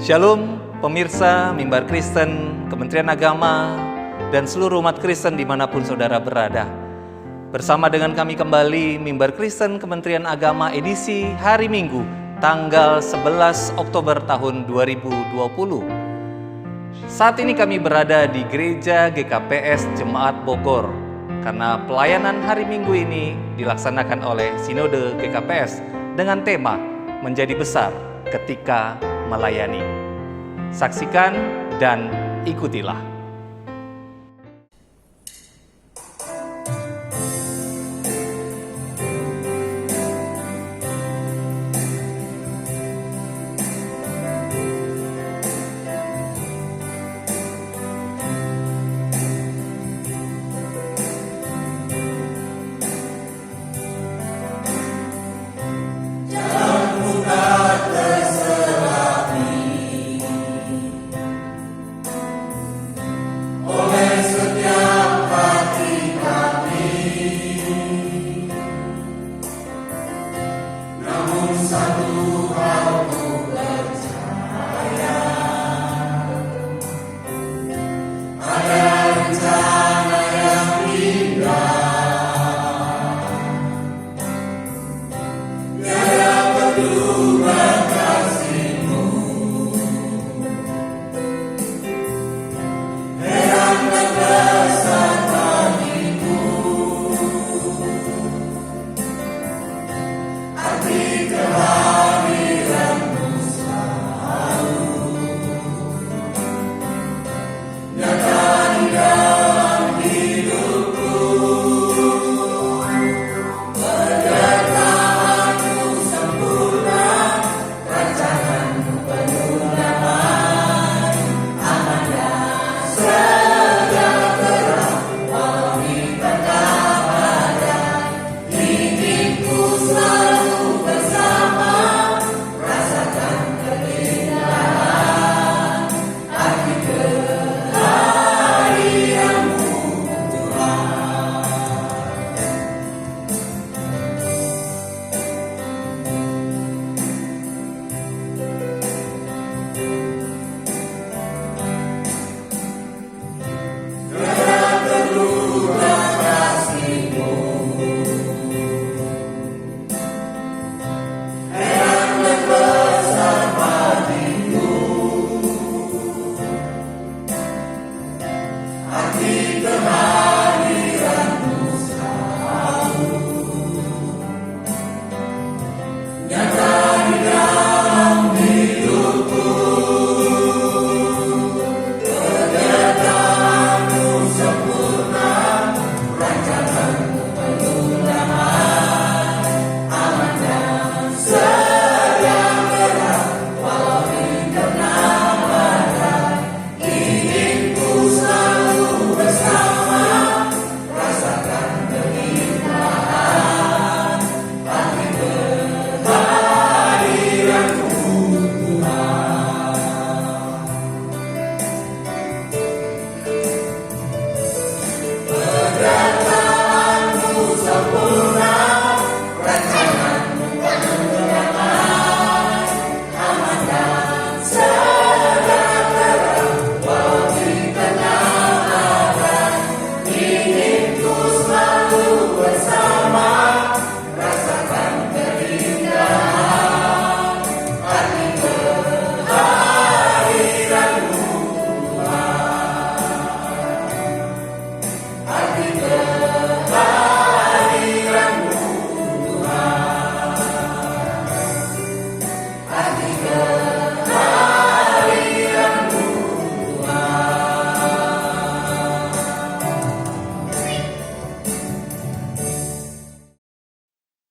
Shalom pemirsa Mimbar Kristen, Kementerian Agama, dan seluruh umat Kristen dimanapun saudara berada. Bersama dengan kami kembali Mimbar Kristen Kementerian Agama edisi hari Minggu tanggal 11 Oktober tahun 2020. Saat ini kami berada di Gereja GKPS Jemaat Bogor karena pelayanan hari Minggu ini dilaksanakan oleh Sinode GKPS dengan tema Menjadi Besar Ketika Melayani. Saksikan dan ikutilah.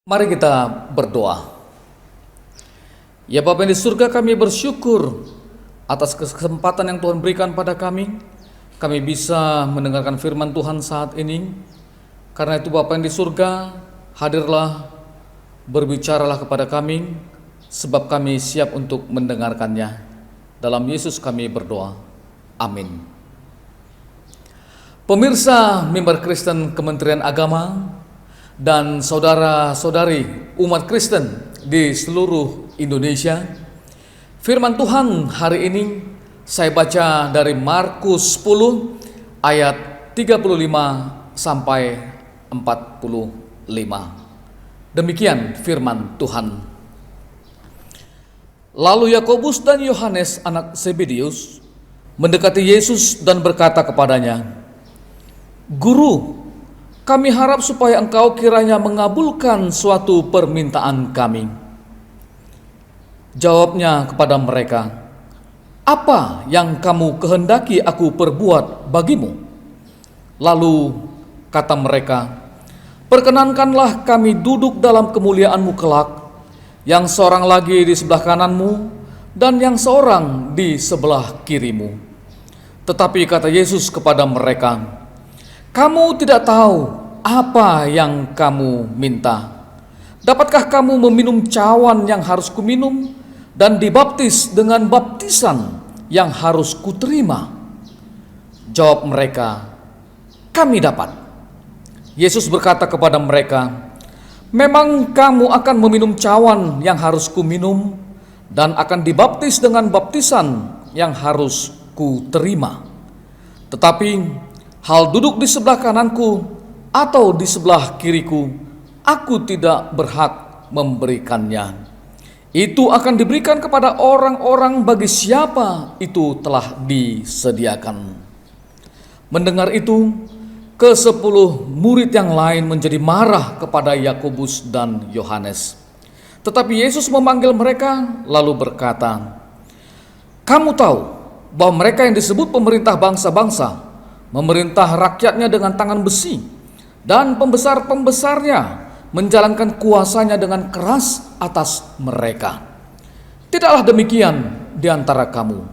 Mari kita berdoa. Ya Bapa yang di surga, kami bersyukur atas kesempatan yang Tuhan berikan pada kami. Kami bisa mendengarkan firman Tuhan saat ini. Karena itu Bapa yang di surga, hadirlah, berbicaralah kepada kami, sebab kami siap untuk mendengarkannya. Dalam Yesus kami berdoa. Amin. Pemirsa Mimbar Kristen Kementerian Agama dan saudara-saudari umat Kristen di seluruh Indonesia, Firman Tuhan hari ini saya baca dari Markus 10 ayat 35 sampai 45. Demikian firman Tuhan. Lalu Yakobus dan Yohanes anak Zebedeus mendekati Yesus dan berkata kepadanya, "Guru, kami harap supaya engkau kiranya mengabulkan suatu permintaan kami." Jawabnya kepada mereka, "Apa yang kamu kehendaki aku perbuat bagimu?" Lalu kata mereka, "Perkenankanlah kami duduk dalam kemuliaan-Mu kelak, yang seorang lagi di sebelah kananmu dan yang seorang di sebelah kirimu." Tetapi kata Yesus kepada mereka, "Kamu tidak tahu apa yang kamu minta. Dapatkah kamu meminum cawan yang harus kuminum dan dibaptis dengan baptisan yang harus kuterima?" Jawab mereka, "Kami dapat." Yesus berkata kepada mereka, "Memang kamu akan meminum cawan yang harus kuminum dan akan dibaptis dengan baptisan yang harus kuterima. Tetapi hal duduk di sebelah kananku atau di sebelah kiriku, aku tidak berhak memberikannya. Itu akan diberikan kepada orang-orang bagi siapa itu telah disediakan." Mendengar itu, ke-10 murid yang lain menjadi marah kepada Yakobus dan Yohanes. Tetapi Yesus memanggil mereka lalu berkata, "Kamu tahu bahwa mereka yang disebut pemerintah bangsa-bangsa memerintah rakyatnya dengan tangan besi, dan pembesar-pembesarnya menjalankan kuasanya dengan keras atas mereka. Tidaklah demikian di antara kamu.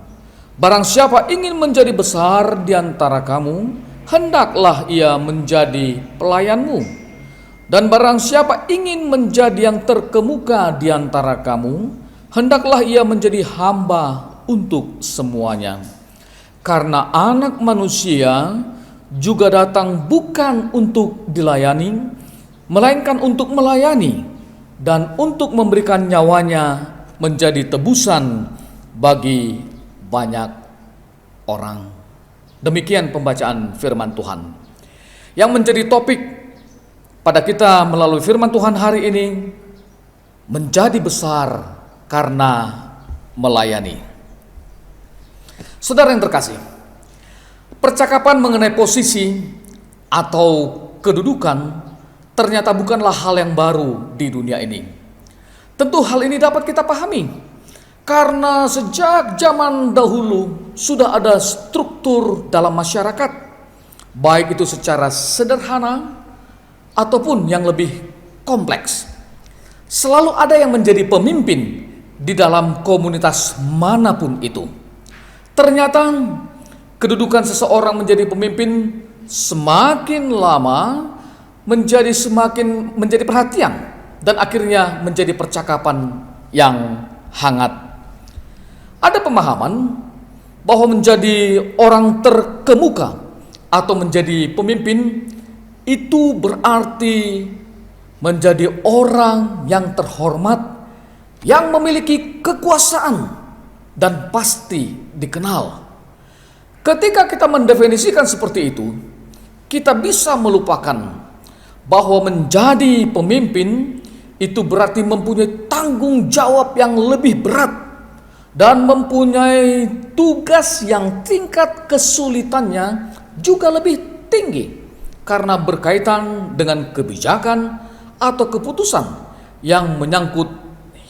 Barang siapa ingin menjadi besar di antara kamu, hendaklah ia menjadi pelayanmu. Dan barang siapa ingin menjadi yang terkemuka di antara kamu, hendaklah ia menjadi hamba untuk semuanya. Karena Anak Manusia juga datang bukan untuk dilayani, melainkan untuk melayani dan untuk memberikan nyawanya menjadi tebusan bagi banyak orang." Demikian pembacaan firman Tuhan. Yang menjadi topik pada kita melalui firman Tuhan hari ini, menjadi besar karena melayani. Saudara yang terkasih, percakapan mengenai posisi atau kedudukan ternyata bukanlah hal yang baru di dunia ini. Tentu hal ini dapat kita pahami karena sejak zaman dahulu sudah ada struktur dalam masyarakat, baik itu secara sederhana ataupun yang lebih kompleks. Selalu ada yang menjadi pemimpin di dalam komunitas manapun itu. Ternyata kedudukan seseorang menjadi pemimpin semakin lama menjadi perhatian dan akhirnya menjadi percakapan yang hangat. Ada pemahaman bahwa menjadi orang terkemuka atau menjadi pemimpin itu berarti menjadi orang yang terhormat, yang memiliki kekuasaan dan pasti dikenal. Ketika kita mendefinisikan seperti itu, kita bisa melupakan bahwa menjadi pemimpin itu berarti mempunyai tanggung jawab yang lebih berat dan mempunyai tugas yang tingkat kesulitannya juga lebih tinggi karena berkaitan dengan kebijakan atau keputusan yang menyangkut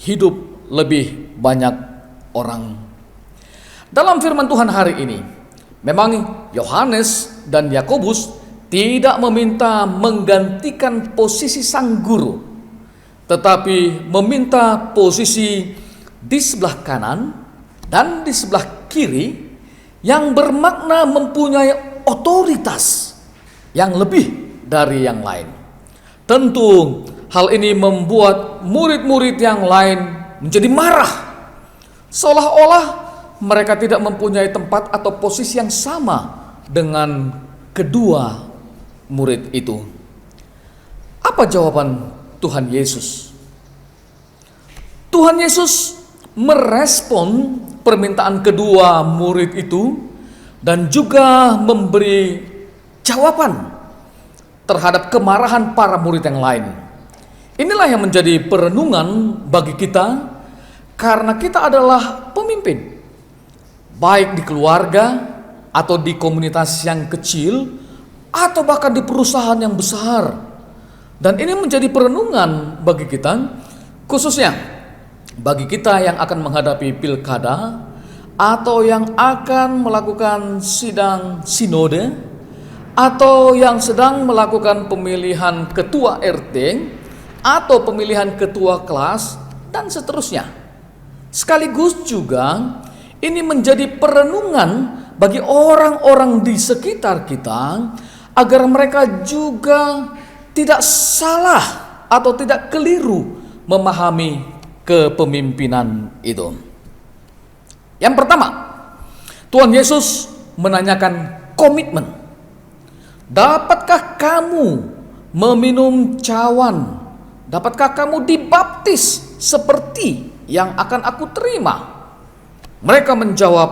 hidup lebih banyak orang. Dalam firman Tuhan hari ini, memang Yohanes dan Yakobus tidak meminta menggantikan posisi sang guru, tetapi meminta posisi di sebelah kanan dan di sebelah kiri yang bermakna mempunyai otoritas yang lebih dari yang lain. Tentu hal ini membuat murid-murid yang lain menjadi marah, seolah-olah mereka tidak mempunyai tempat atau posisi yang sama dengan kedua murid itu. Apa jawaban Tuhan Yesus? Tuhan Yesus merespon permintaan kedua murid itu dan juga memberi jawaban terhadap kemarahan para murid yang lain. Inilah yang menjadi perenungan bagi kita, karena kita adalah pemimpin, baik di keluarga atau di komunitas yang kecil atau bahkan di perusahaan yang besar. Dan ini menjadi perenungan bagi kita, khususnya bagi kita yang akan menghadapi pilkada atau yang akan melakukan sidang sinode atau yang sedang melakukan pemilihan ketua RT atau pemilihan ketua kelas dan seterusnya. Sekaligus juga ini menjadi perenungan bagi orang-orang di sekitar kita agar mereka juga tidak salah atau tidak keliru memahami kepemimpinan itu. Yang pertama, Tuhan Yesus menanyakan komitmen. Dapatkah kamu meminum cawan? Dapatkah kamu dibaptis seperti yang akan aku terima? Mereka menjawab,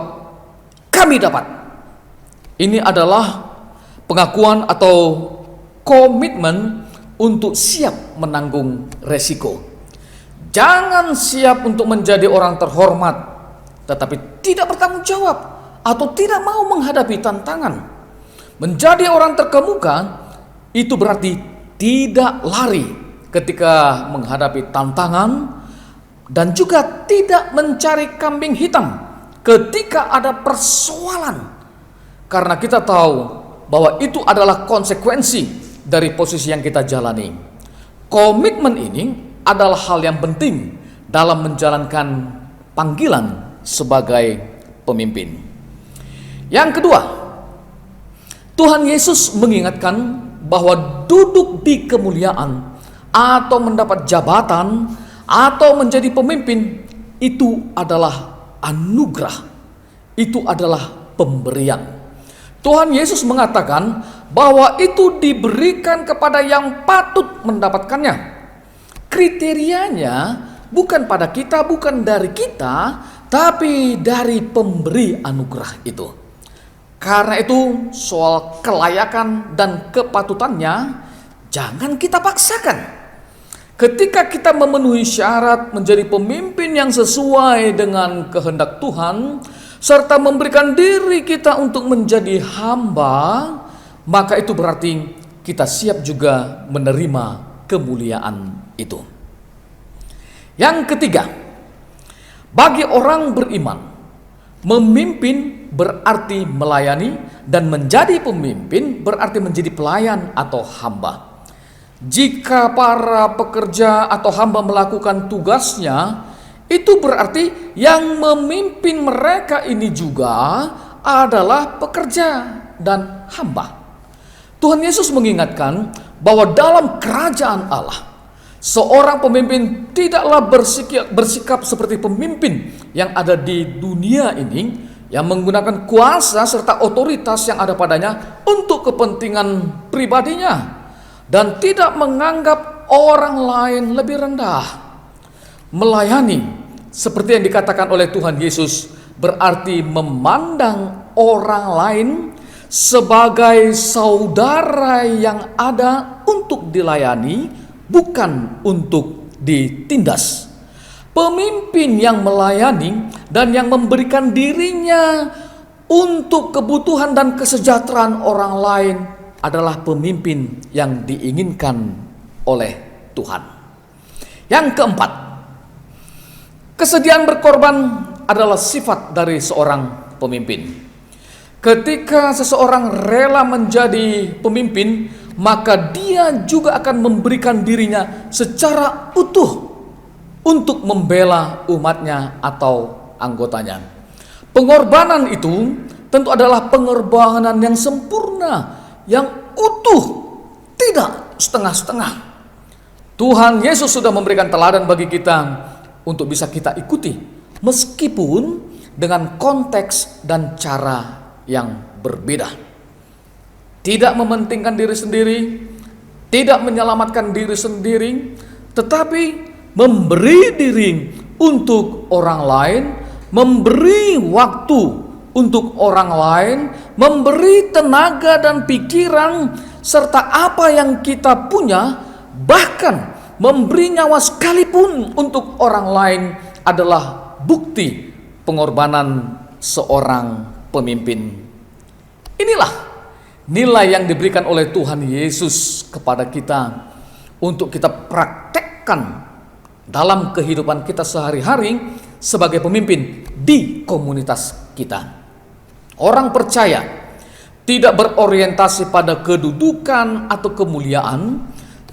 kami dapat. Ini adalah pengakuan atau komitmen untuk siap menanggung resiko. Jangan siap untuk menjadi orang terhormat, tetapi tidak bertanggung jawab atau tidak mau menghadapi tantangan. Menjadi orang terkemuka itu berarti tidak lari ketika menghadapi tantangan dan juga tidak mencari kambing hitam ketika ada persoalan. Karena kita tahu bahwa itu adalah konsekuensi dari posisi yang kita jalani. Komitmen ini adalah hal yang penting dalam menjalankan panggilan sebagai pemimpin. Yang kedua, Tuhan Yesus mengingatkan bahwa duduk di kemuliaan atau mendapat jabatan atau menjadi pemimpin itu adalah anugerah, itu adalah pemberian. Tuhan Yesus mengatakan bahwa itu diberikan kepada yang patut mendapatkannya. Kriterianya bukan pada kita, bukan dari kita, tapi dari pemberi anugerah itu. Karena itu soal kelayakan dan kepatutannya jangan kita paksakan. Ketika kita memenuhi syarat menjadi pemimpin yang sesuai dengan kehendak Tuhan, serta memberikan diri kita untuk menjadi hamba, maka itu berarti kita siap juga menerima kemuliaan itu. Yang ketiga, bagi orang beriman, memimpin berarti melayani, dan menjadi pemimpin berarti menjadi pelayan atau hamba. Jika para pekerja atau hamba melakukan tugasnya, itu berarti yang memimpin mereka ini juga adalah pekerja dan hamba. Tuhan Yesus mengingatkan bahwa dalam kerajaan Allah, seorang pemimpin tidaklah bersikap seperti pemimpin yang ada di dunia ini, yang menggunakan kuasa serta otoritas yang ada padanya untuk kepentingan pribadinya, dan tidak menganggap orang lain lebih rendah. Melayani, seperti yang dikatakan oleh Tuhan Yesus, berarti memandang orang lain sebagai saudara yang ada untuk dilayani, bukan untuk ditindas. Pemimpin yang melayani dan yang memberikan dirinya untuk kebutuhan dan kesejahteraan orang lain adalah pemimpin yang diinginkan oleh Tuhan. Yang keempat, kesediaan berkorban adalah sifat dari seorang pemimpin. Ketika seseorang rela menjadi pemimpin, maka dia juga akan memberikan dirinya secara utuh untuk membela umatnya atau anggotanya. Pengorbanan itu tentu adalah pengorbanan yang sempurna, yang utuh, tidak setengah-setengah. Tuhan Yesus sudah memberikan teladan bagi kita untuk bisa kita ikuti, meskipun dengan konteks dan cara yang berbeda. Tidak mementingkan diri sendiri, tidak menyelamatkan diri sendiri, tetapi memberi diri untuk orang lain, memberi waktu untuk orang lain, memberi tenaga dan pikiran serta apa yang kita punya, bahkan memberi nyawa sekalipun untuk orang lain adalah bukti pengorbanan seorang pemimpin. Inilah nilai yang diberikan oleh Tuhan Yesus kepada kita untuk kita praktekkan dalam kehidupan kita sehari-hari sebagai pemimpin di komunitas kita. Orang percaya tidak berorientasi pada kedudukan atau kemuliaan,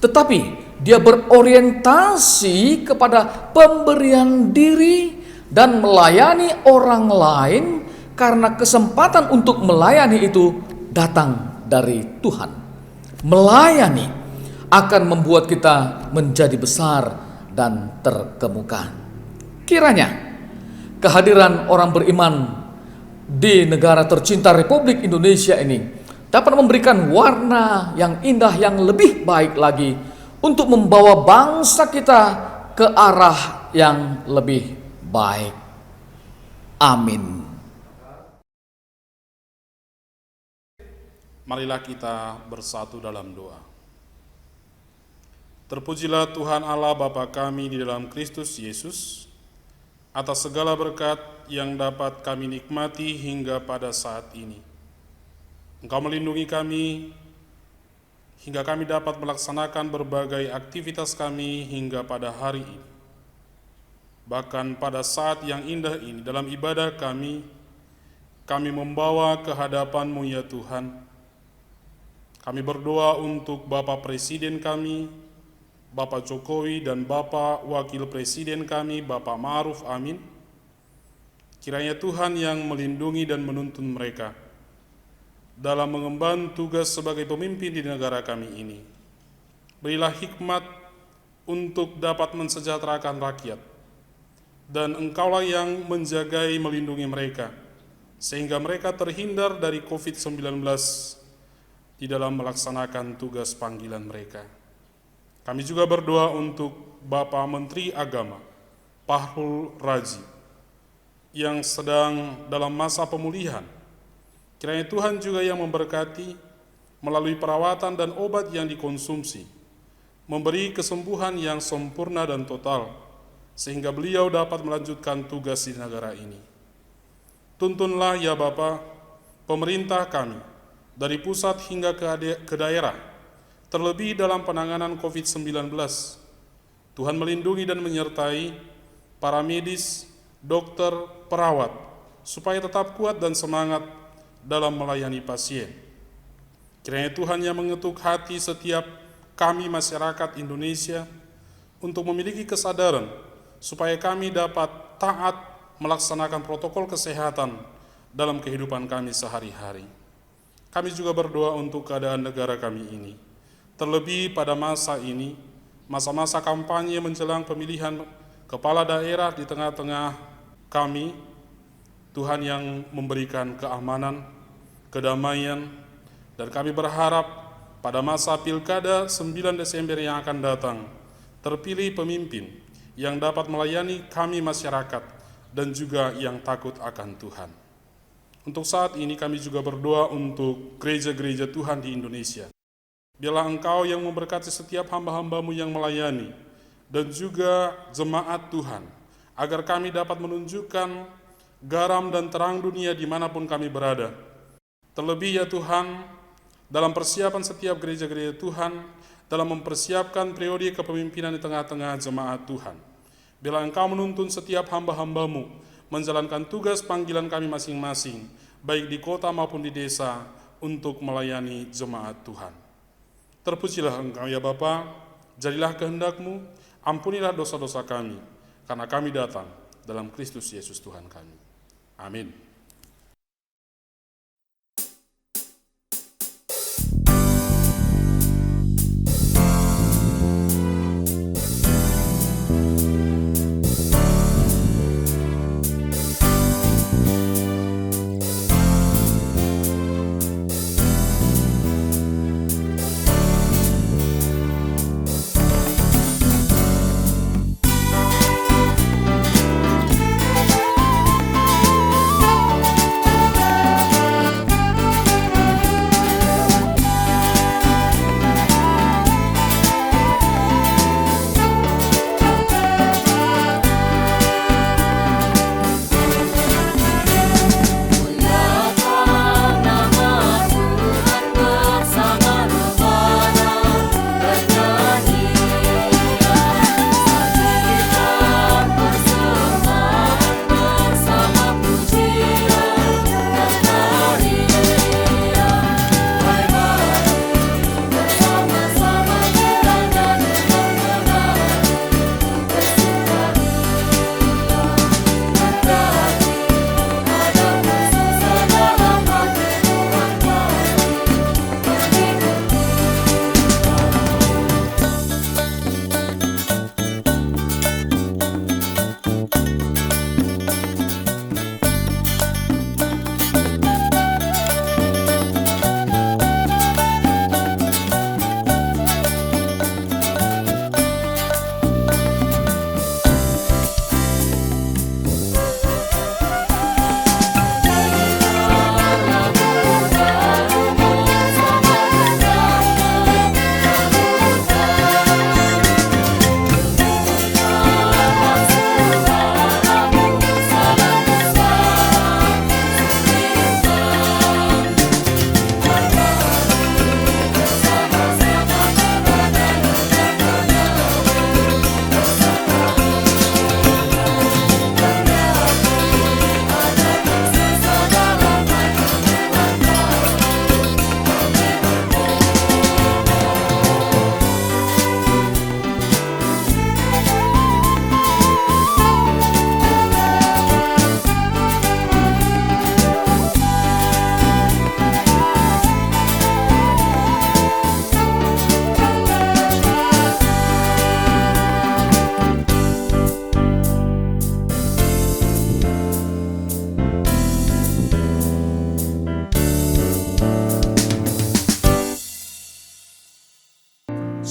tetapi dia berorientasi kepada pemberian diri dan melayani orang lain, karena kesempatan untuk melayani itu datang dari Tuhan. Melayani akan membuat kita menjadi besar dan terkemuka. Kiranya kehadiran orang beriman di negara tercinta Republik Indonesia ini dapat memberikan warna yang indah yang lebih baik lagi untuk membawa bangsa kita ke arah yang lebih baik. Amin. Marilah kita bersatu dalam doa. Terpujilah Tuhan Allah Bapa kami di dalam Kristus Yesus, atas segala berkat yang dapat kami nikmati hingga pada saat ini. Engkau melindungi kami hingga kami dapat melaksanakan berbagai aktivitas kami hingga pada hari ini. Bahkan pada saat yang indah ini dalam ibadah kami membawa ke hadapan-Mu ya Tuhan. Kami berdoa untuk Bapak Presiden kami, Bapak Jokowi, dan Bapak Wakil Presiden kami, Bapak Ma'ruf Amin. Kiranya Tuhan yang melindungi dan menuntun mereka dalam mengemban tugas sebagai pemimpin di negara kami ini. Berilah hikmat untuk dapat mensejahterakan rakyat, dan Engkaulah yang menjagai melindungi mereka, sehingga mereka terhindar dari COVID-19 di dalam melaksanakan tugas panggilan mereka. Kami juga berdoa untuk Bapak Menteri Agama, Fahrul Razi, yang sedang dalam masa pemulihan. Kiranya Tuhan juga yang memberkati melalui perawatan dan obat yang dikonsumsi, memberi kesembuhan yang sempurna dan total, sehingga beliau dapat melanjutkan tugas di negara ini. Tuntunlah ya Bapa pemerintah kami, dari pusat hingga ke daerah, terlebih dalam penanganan COVID-19. Tuhan melindungi dan menyertai para medis, dokter, perawat, supaya tetap kuat dan semangat dalam melayani pasien. Kiranya Tuhan yang mengetuk hati setiap kami masyarakat Indonesia untuk memiliki kesadaran supaya kami dapat taat melaksanakan protokol kesehatan dalam kehidupan kami sehari-hari. Kami juga berdoa untuk keadaan negara kami ini, terlebih pada masa ini, masa-masa kampanye menjelang pemilihan kepala daerah di tengah-tengah kami. Tuhan yang memberikan keamanan, kedamaian, dan kami berharap pada masa pilkada 9 Desember yang akan datang, terpilih pemimpin yang dapat melayani kami masyarakat dan juga yang takut akan Tuhan. Untuk saat ini kami juga berdoa untuk gereja-gereja Tuhan di Indonesia. Biarlah Engkau yang memberkati setiap hamba-hamba-Mu yang melayani, dan juga jemaat Tuhan, agar kami dapat menunjukkan garam dan terang dunia dimanapun kami berada. Terlebih ya Tuhan, dalam persiapan setiap gereja-gereja Tuhan, dalam mempersiapkan periode kepemimpinan di tengah-tengah jemaat Tuhan. Bila Engkau menuntun setiap hamba-hamba-Mu menjalankan tugas panggilan kami masing-masing, baik di kota maupun di desa, untuk melayani jemaat Tuhan. Terpujilah Engkau ya Bapa, jadilah kehendak-Mu, ampunilah dosa-dosa kami, karena kami datang dalam Kristus Yesus Tuhan kami. Amin.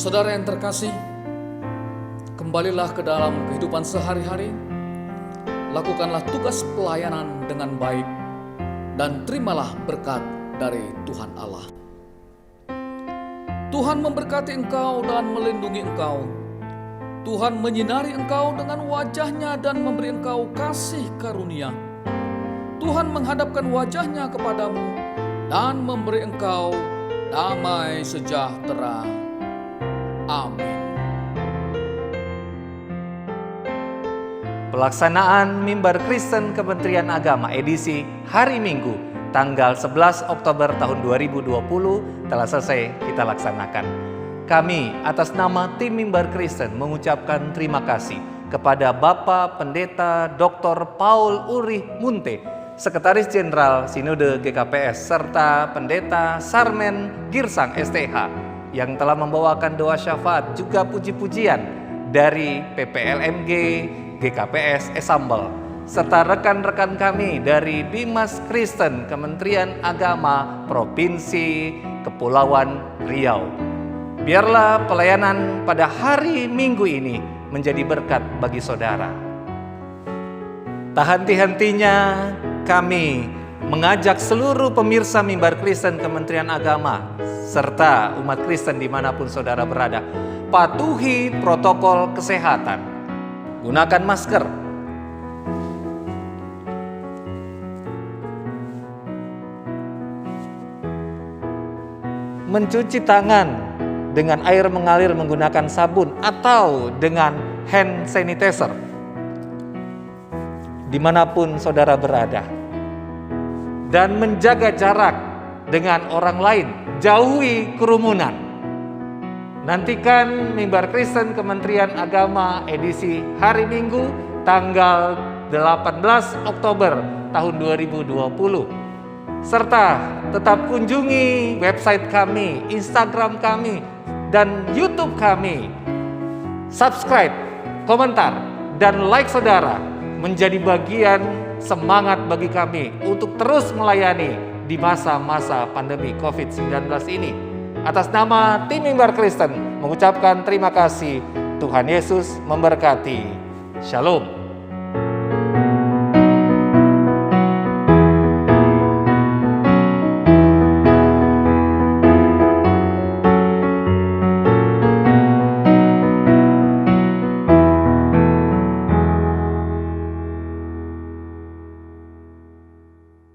Saudara yang terkasih, kembalilah ke dalam kehidupan sehari-hari, lakukanlah tugas pelayanan dengan baik, dan terimalah berkat dari Tuhan Allah. Tuhan memberkati engkau dan melindungi engkau. Tuhan menyinari engkau dengan wajah-Nya dan memberi engkau kasih karunia. Tuhan menghadapkan wajah-Nya kepadamu dan memberi engkau damai sejahtera. Amin. Pelaksanaan Mimbar Kristen Kementerian Agama edisi hari Minggu tanggal 11 Oktober tahun 2020 telah selesai kita laksanakan. Kami atas nama tim Mimbar Kristen mengucapkan terima kasih kepada Bapak Pendeta Dr. Paul Ulrich Munte, Sekretaris Jenderal Sinode GKPS, serta Pendeta Sarmen Girsang STH yang telah membawakan doa syafaat juga puji-pujian dari PPLMG GKPS Esambel, serta rekan-rekan kami dari Bimas Kristen Kementerian Agama Provinsi Kepulauan Riau. Biarlah pelayanan pada hari Minggu ini menjadi berkat bagi saudara. Tak henti-hentinya kami mengajak seluruh pemirsa Mimbar Kristen Kementerian Agama serta umat Kristen dimanapun saudara berada, patuhi protokol kesehatan. Gunakan masker, mencuci tangan dengan air mengalir menggunakan sabun atau dengan hand sanitizer dimanapun saudara berada, dan menjaga jarak dengan orang lain, jauhi kerumunan. Nantikan Mimbar Kristen Kementerian Agama edisi hari Minggu tanggal 18 Oktober tahun 2020. Serta tetap kunjungi website kami, Instagram kami, dan YouTube kami. Subscribe, komentar, dan like saudara menjadi bagian semangat bagi kami untuk terus melayani di masa-masa pandemi COVID-19 ini. Atas nama tim Mimbar Kristen mengucapkan terima kasih. Tuhan Yesus memberkati. Shalom.